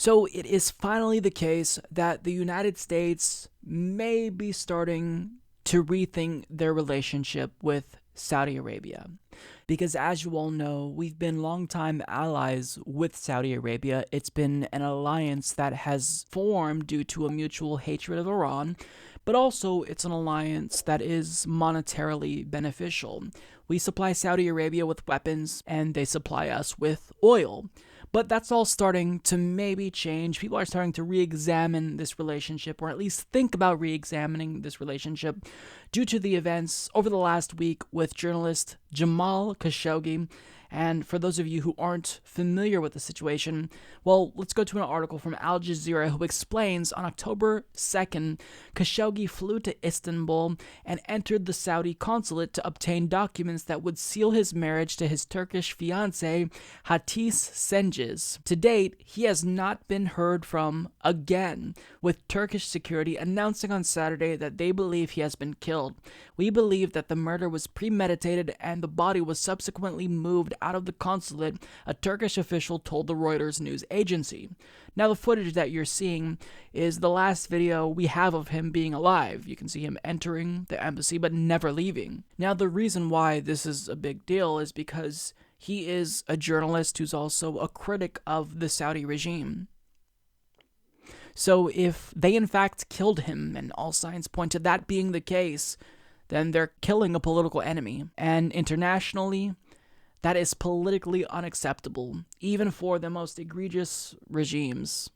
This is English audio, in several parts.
So it is finally the case that the United States may be starting to rethink their relationship with Saudi Arabia. Because as you all know, we've been longtime allies with Saudi Arabia. It's been an alliance that has formed due to a mutual hatred of Iran, but also it's an alliance that is monetarily beneficial. We supply Saudi Arabia with weapons, and they supply us with oil. But that's all starting to maybe change. People are starting to re-examine this relationship, or at least think about re-examining this relationship, due to the events over the last week with journalist Jamal Khashoggi. And for those of you who aren't familiar with the situation, well, let's go to an article from Al Jazeera who explains on October 2nd, Khashoggi flew to Istanbul and entered the Saudi consulate to obtain documents that would seal his marriage to his Turkish fiancée, Hatice Cengiz. To date, he has not been heard from again, with Turkish security announcing on Saturday that they believe he has been killed. We believe that the murder was premeditated and the body was subsequently moved out of the consulate, a Turkish official told the Reuters news agency. Now, the footage that you're seeing is the last video we have of him being alive. You can see him entering the embassy but never leaving. Now, the reason why this is a big deal is because he is a journalist who's also a critic of the Saudi regime. So if they in fact killed him, and all signs point to that being the case, then they're killing a political enemy. And internationally, that is politically unacceptable, even for the most egregious regimes.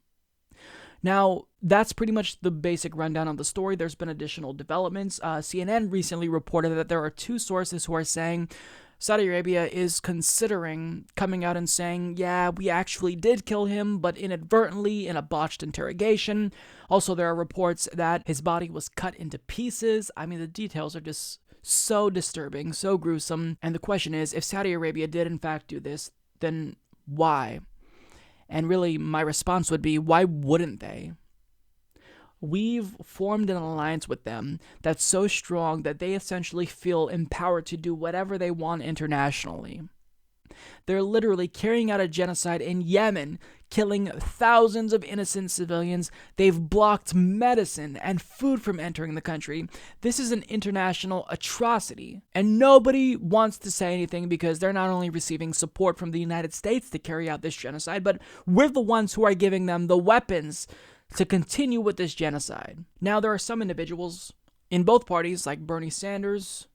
Now, that's pretty much the basic rundown of the story. There's been additional developments. CNN recently reported that there are two sources who are saying Saudi Arabia is considering coming out and saying, yeah, we actually did kill him, but inadvertently in a botched interrogation. Also, there are reports that his body was cut into pieces. I mean, the details are just so disturbing, so gruesome. And the question is, if Saudi Arabia did in fact do this, then why? And really, my response would be, why wouldn't they? We've formed an alliance with them that's so strong that they essentially feel empowered to do whatever they want internationally. They're literally carrying out a genocide in Yemen, killing thousands of innocent civilians. They've blocked medicine and food from entering the country. This is an international atrocity, and nobody wants to say anything because they're not only receiving support from the United States to carry out this genocide, but we're the ones who are giving them the weapons to continue with this genocide. Now, there are some individuals in both parties, like Bernie Sanders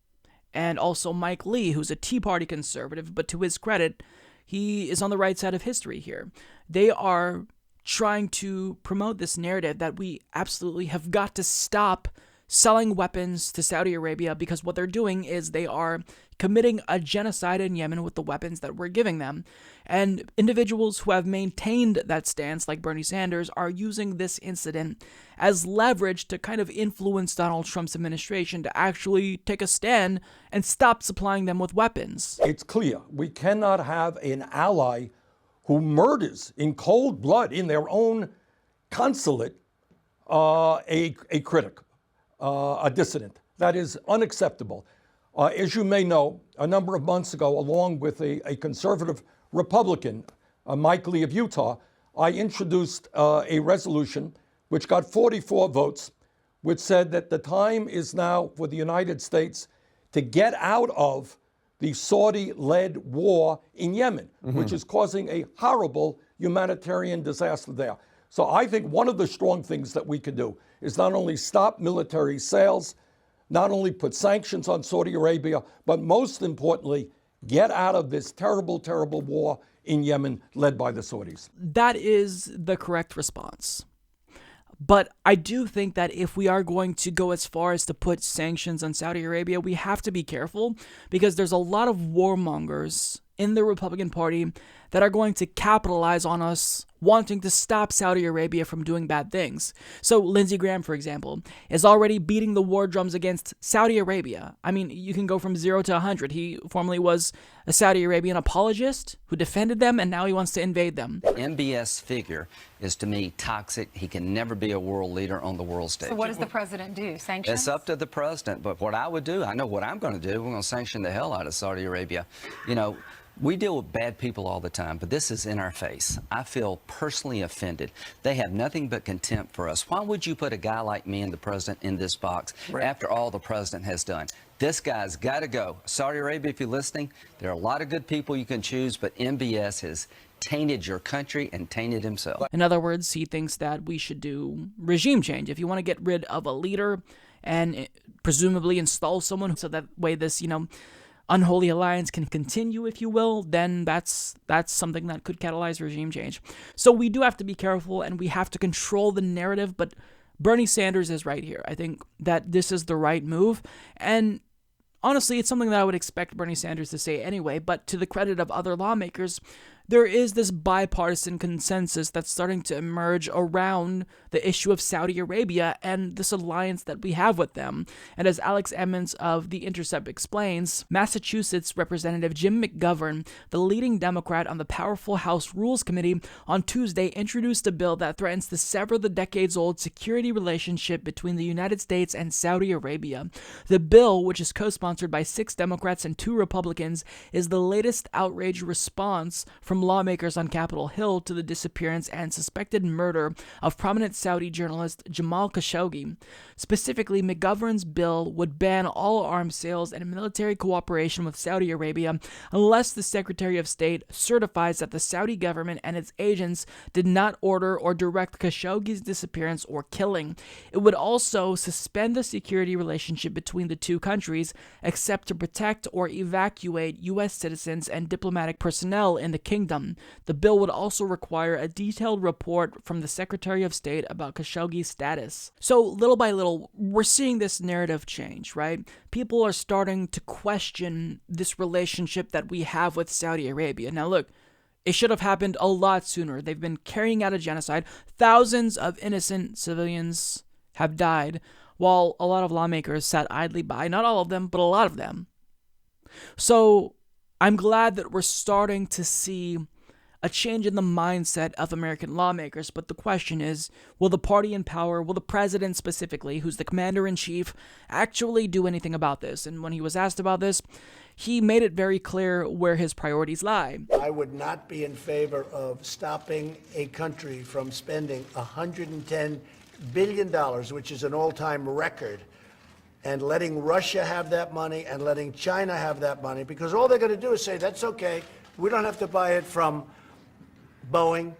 and also Mike Lee, who's a Tea Party conservative, but to his credit, he is on the right side of history here. They are trying to promote this narrative that we absolutely have got to stop selling weapons to Saudi Arabia, because what they're doing is they are committing a genocide in Yemen with the weapons that we're giving them. And individuals who have maintained that stance, like Bernie Sanders, are using this incident as leverage to kind of influence Donald Trump's administration to actually take a stand and stop supplying them with weapons. It's clear we cannot have an ally who murders in cold blood in their own consulate a critic, a dissident. That is unacceptable. As you may know, a number of months ago, along with a conservative Republican, Mike Lee of Utah, I introduced a resolution which got 44 votes, which said that the time is now for the United States to get out of the Saudi-led war in Yemen, which is causing a horrible humanitarian disaster there. So I think one of the strong things that we could do is not only stop military sales, not only put sanctions on Saudi Arabia, but most importantly, get out of this terrible, terrible war in Yemen led by the Saudis. That is the correct response. But I do think that if we are going to go as far as to put sanctions on Saudi Arabia, we have to be careful, because there's a lot of warmongers in the Republican Party that are going to capitalize on us wanting to stop Saudi Arabia from doing bad things. So Lindsey Graham, for example, is already beating the war drums against Saudi Arabia. I mean, you can go from 0 to 100. He formerly was a Saudi Arabian apologist who defended them, and now he wants to invade them. MBS figure is, to me, toxic. He can never be a world leader on the world stage. So what does the president do? Sanctions? It's up to the president. But what I would do, I know what I'm going to do. We're going to sanction the hell out of Saudi Arabia. You know, We deal with bad people all the time, but this is in our face. I feel personally offended. They have nothing but contempt for us. Why would you put a guy like me and the president in this box after all the president has done? This guy's got to go. Saudi Arabia, if you're listening, there are a lot of good people you can choose, but MBS has tainted your country and tainted himself. In other words, he thinks that we should do regime change. If you want to get rid of a leader and presumably install someone so that way this, unholy alliance can continue, if you will, then that's something that could catalyze regime change. So we do have to be careful and we have to control the narrative, but Bernie Sanders is right here. I think that this is the right move, and honestly, it's something that I would expect Bernie Sanders to say anyway, but to the credit of other lawmakers, there is this bipartisan consensus that's starting to emerge around the issue of Saudi Arabia and this alliance that we have with them. And as Alex Emmons of The Intercept explains, Massachusetts Representative Jim McGovern, the leading Democrat on the powerful House Rules Committee, on Tuesday introduced a bill that threatens to sever the decades-old security relationship between the United States and Saudi Arabia. The bill, which is co-sponsored by 6 Democrats and 2 Republicans, is the latest outrage response from lawmakers on Capitol Hill to the disappearance and suspected murder of prominent Saudi journalist Jamal Khashoggi. Specifically, McGovern's bill would ban all arms sales and military cooperation with Saudi Arabia unless the Secretary of State certifies that the Saudi government and its agents did not order or direct Khashoggi's disappearance or killing. It would also suspend the security relationship between the two countries, except to protect or evacuate U.S. citizens and diplomatic personnel in the kingdom. The bill would also require a detailed report from the Secretary of State about Khashoggi's status. So little by little, we're seeing this narrative change, right? People are starting to question this relationship that we have with Saudi Arabia. Now look, it should have happened a lot sooner. They've been carrying out a genocide. Thousands of innocent civilians have died, while a lot of lawmakers sat idly by. Not all of them, but a lot of them. So I'm glad that we're starting to see a change in the mindset of American lawmakers, but the question is, will the party in power, will the president specifically, who's the commander-in-chief, actually do anything about this? And when he was asked about this, he made it very clear where his priorities lie. I would not be in favor of stopping a country from spending $110 billion, which is an all-time record, and letting Russia have that money and letting China have that money, because all they're going to do is say, that's okay, we don't have to buy it from Boeing,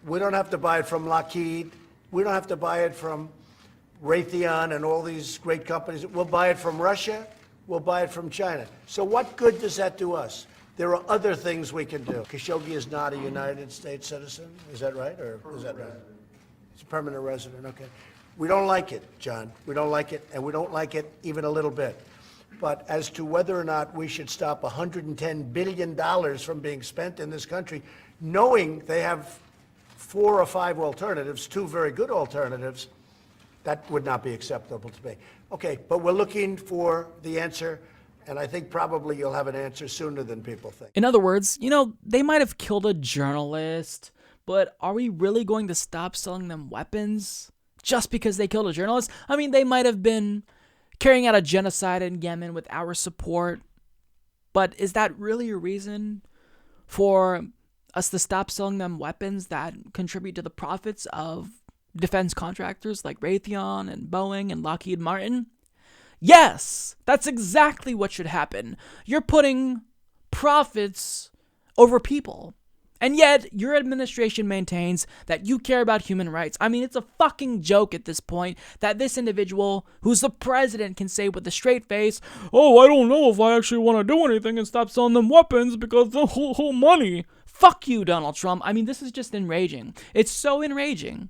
we don't have to buy it from Lockheed, we don't have to buy it from Raytheon and all these great companies. We'll buy it from Russia, we'll buy it from China. So what good does that do us? There are other things we can do. Khashoggi is not a United States citizen, is that right, or is that right? He's a permanent resident, okay. We don't like it, John. We don't like it, and we don't like it even a little bit. But as to whether or not we should stop $110 billion from being spent in this country, knowing they have 4 or 5 alternatives, 2 very good alternatives, that would not be acceptable to me. Okay, but we're looking for the answer, and I think probably you'll have an answer sooner than people think. In other words, they might have killed a journalist, but are we really going to stop selling them weapons just because they killed a journalist? I mean, they might have been carrying out a genocide in Yemen with our support, but is that really a reason for us to stop selling them weapons that contribute to the profits of defense contractors like Raytheon and Boeing and Lockheed Martin? Yes, that's exactly what should happen. You're putting profits over people. And yet, your administration maintains that you care about human rights. I mean, it's a fucking joke at this point that this individual, who's the president, can say with a straight face, oh, I don't know if I actually want to do anything and stop selling them weapons because the whole money. Fuck you, Donald Trump. I mean, this is just enraging. It's so enraging.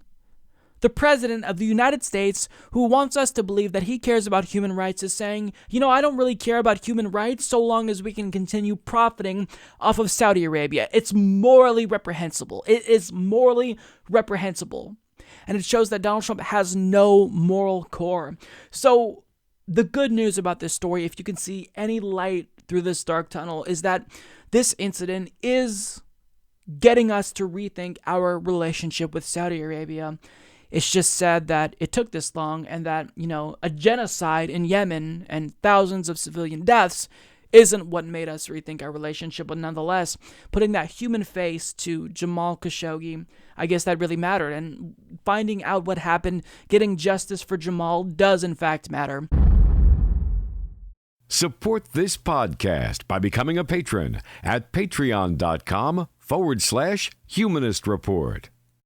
The president of the United States, who wants us to believe that he cares about human rights, is saying, I don't really care about human rights so long as we can continue profiting off of Saudi Arabia. It's morally reprehensible. It is morally reprehensible. And it shows that Donald Trump has no moral core. So the good news about this story, if you can see any light through this dark tunnel, is that this incident is getting us to rethink our relationship with Saudi Arabia. It's just sad that it took this long and that, a genocide in Yemen and thousands of civilian deaths isn't what made us rethink our relationship, but nonetheless, putting that human face to Jamal Khashoggi, I guess that really mattered. And finding out what happened, getting justice for Jamal does in fact matter. Support this podcast by becoming a patron at patreon.com/Humanist Report.